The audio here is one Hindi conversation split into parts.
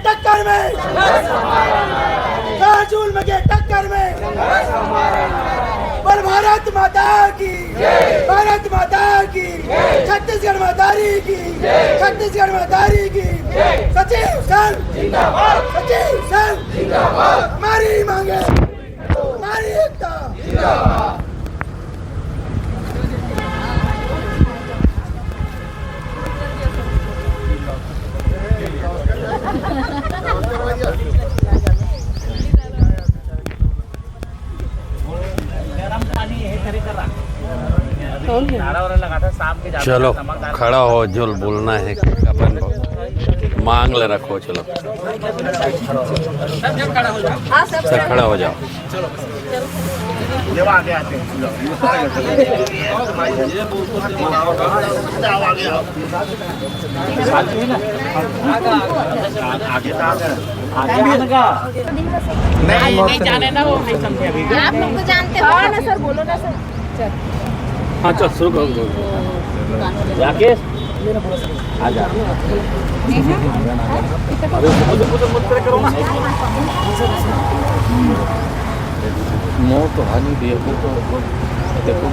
टक्कर में, जुल्म के टक्कर में, बोल भारत माता की, भारत माता की, छत्तीसगढ़ मातारी की, छत्तीसगढ़ मातारी की। सचिव संघ जिंदाबाद, सचिव संघ जिंदाबाद। हमारी मांगे, हमारी एकता जिंदाबाद। चलो खड़ा हो, जो बोलना है अपन मांग ले रखो। चलो सब खड़ा हो जाओ। नहीं जाने ना, वो नहीं समझे अभी। आप लोग तो जानते हो ना सर, बोलो ना सर। हाँ चल शुरू करो। राकेश आ जा। मोह तो हानि दिए तो देखो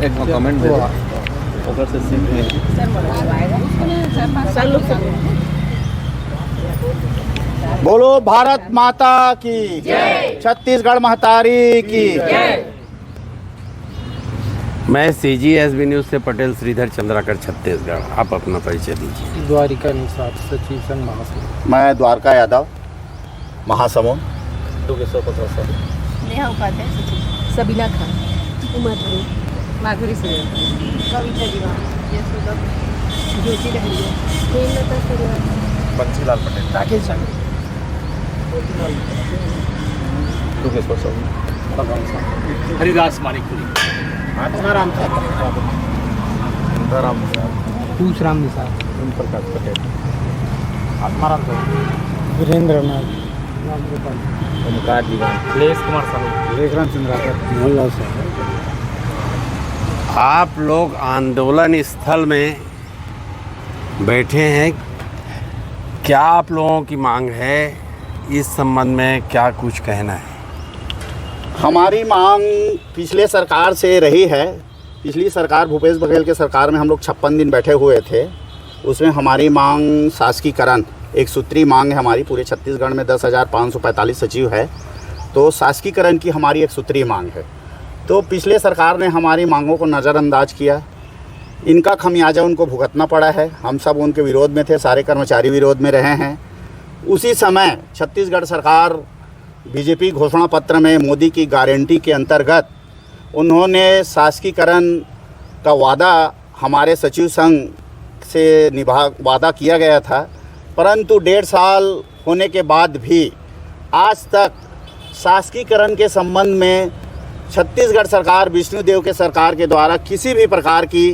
एक कमेंट दे ओकर से सीख ले। बोलो भारत माता की जय, छत्तीसगढ़ महतारी की जय। मैं CGSB न्यूज़ से पटेल श्रीधर चंद्राकर छत्तीसगढ़। आप अपना परिचय दीजिए। द्वारिका निषाद, सचिव संघ महासमुंद। मैं द्वारका यादव, महासमुंद। नेहा उपाध्याय, सबीना खान, उमर खान, माधुरी सिंह, कविता दीवान, यशोदा, ज्योति रहलिया, हेमलता सिंह, बंसीलाल पटेल, राकेश संघ, हरिदास मानिकपुरी, आत्माराम पूछराम निषाद, ओम प्रकाश पटेल, आत्माराम वीरेंद्र नाथ, ओमकार दीवान, सुरेश कुमार साहू, लेखराम चंद्राकर, मोहनलाल साहब। आप लोग आंदोलन स्थल में बैठे हैं, क्या आप लोगों की मांग है? इस संबंध में क्या कुछ कहना है? हमारी मांग पिछले सरकार से रही है। पिछली सरकार भूपेश बघेल के सरकार में हम लोग 56 दिन बैठे हुए थे। उसमें हमारी मांग शासकीकरण, एक सूत्री मांग है हमारी। पूरे छत्तीसगढ़ में 10,545 सचिव है, तो शासकीकरण की हमारी एक सूत्री मांग है। तो पिछले सरकार ने हमारी मांगों को नज़रअंदाज किया। इनका खमियाजा उनको भुगतना पड़ा है। हम सब उनके विरोध में थे, सारे कर्मचारी विरोध में रहे हैं। उसी समय छत्तीसगढ़ सरकार बीजेपी घोषणा पत्र में मोदी की गारंटी के अंतर्गत उन्होंने शासकीकरण का वादा हमारे सचिव संघ से वादा किया गया था, परंतु 1.5 साल होने के बाद भी आज तक शासकीकरण के संबंध में छत्तीसगढ़ सरकार, विष्णुदेव के सरकार के द्वारा किसी भी प्रकार की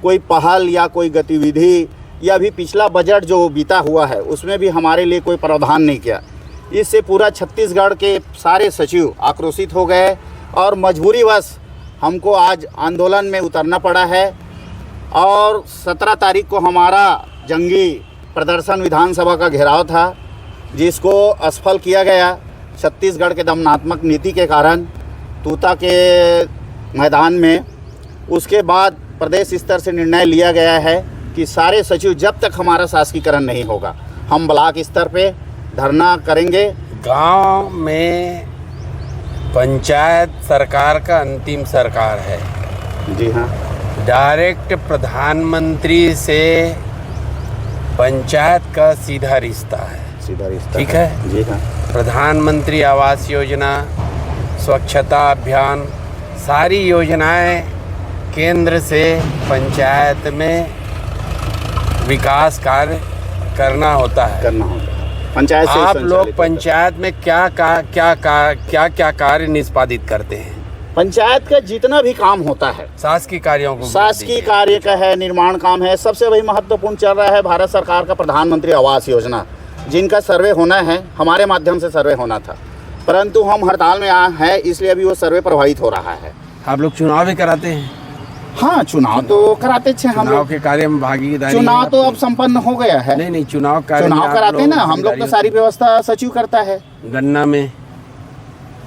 कोई पहल या कोई गतिविधि, या भी पिछला बजट जो बीता हुआ है उसमें भी हमारे लिए कोई प्रावधान नहीं किया। इससे पूरा छत्तीसगढ़ के सारे सचिव आक्रोशित हो गए और मजबूरीवश हमको आज आंदोलन में उतरना पड़ा है। और 17 तारीख को हमारा जंगी प्रदर्शन विधानसभा का घेराव था, जिसको असफल किया गया छत्तीसगढ़ के दमनात्मक नीति के कारण तूता के मैदान में। उसके बाद प्रदेश स्तर से निर्णय लिया गया है कि सारे सचिव, जब तक हमारा शासकीकरण नहीं होगा, हम ब्लॉक स्तर पे धरना करेंगे। गांव में पंचायत सरकार का अंतिम सरकार है। जी हाँ, डायरेक्ट प्रधानमंत्री से पंचायत का सीधा रिश्ता है। सीधा रिश्ता, ठीक है। जी हाँ। प्रधानमंत्री आवास योजना, स्वच्छता अभियान, सारी योजनाएं केंद्र से पंचायत में विकास कार्य करना होता है। पंचायत से आप लोग पंचायत में क्या कार्य निष्पादित करते हैं? पंचायत का जितना भी काम होता है, शासकीय कार्यों को, शासकीय कार्य का है, निर्माण काम है, सबसे वही महत्वपूर्ण चल रहा है भारत सरकार का प्रधानमंत्री आवास योजना, जिनका सर्वे होना है। हमारे माध्यम से सर्वे होना था, परंतु हम हड़ताल में हैं, इसलिए अभी वो सर्वे प्रभावित हो रहा है। आप लोग चुनाव भी कराते हैं? हाँ, चुनाव तो कराते थे हम चुनाव लोग। के कार्य में भागीदारी चुनाव है तो आपकी? अब संपन्न हो गया है। नहीं नहीं, चुनाव कार्य में चुनाव आप कराते हैं ना, हम लोग तो भागीदारी सारी व्यवस्था सचिव करता है। गन्ना में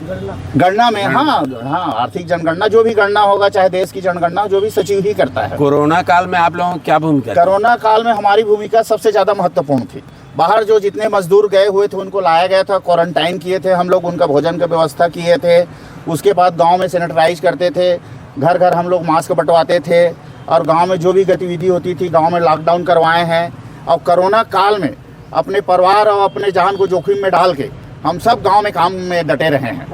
गणना में, हाँ हाँ, आर्थिक जनगणना जो भी गणना होगा, चाहे देश की जनगणना, जो भी सचिव ही करता है। कोरोना काल में आप लोगों की क्या भूमिका थी? कोरोना काल में हमारी भूमिका सबसे ज़्यादा महत्वपूर्ण थी। बाहर जो जितने मजदूर गए हुए थे उनको लाया गया था, क्वारंटाइन किए थे हम लोग, उनका भोजन का व्यवस्था किए थे। उसके बाद गांव में सैनिटाइज करते थे, घर घर हम लोग मास्क बंटवाते थे, और गांव में जो भी गतिविधि होती थी, गांव में लॉकडाउन करवाए हैं। और कोरोना काल में अपने परिवार और अपने जान को जोखिम में डाल के हम सब गांव में काम में डटे रहे हैं।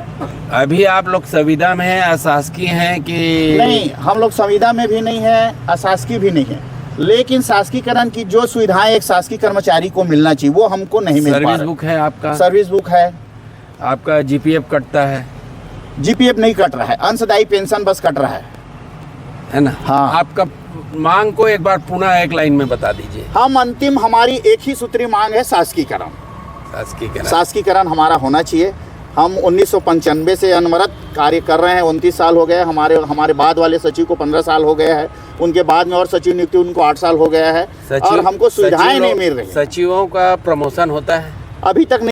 अभी आप लोग संविदा में हैं, अशासकीय हैं कि नहीं, हम लोग संविदा में भी नहीं है, अशासकीय भी नहीं है, लेकिन शासकीकरण की जो सुविधाएं एक शासकीय कर्मचारी को मिलना चाहिए वो हमको नहीं मिल पा सर्विस रहा। बुक है आपका? सर्विस बुक है। आपका जीपीएफ कटता है? जीपीएफ नहीं कट रहा है, अंशदायी पेंशन बस कट रहा है ना? हाँ। आपका मांग को एक बार पुनः एक लाइन में बता दीजिए। हम अंतिम, हमारी एक ही सूत्री मांग है, शासकीकरण। शासकीय शासकीकरण हमारा होना चाहिए। हम 1995 से अनवरत कार्य कर रहे हैं, 29 साल हो गए। हमारे बाद वाले सचिव को 15 साल हो गए हैं, उनके बाद में और सचिव नियुक्ति उनको 8 साल हो गया है, और हमको सुविधाएं नहीं मिल रही। सचिवों का प्रमोशन होता है? अभी तक नहीं।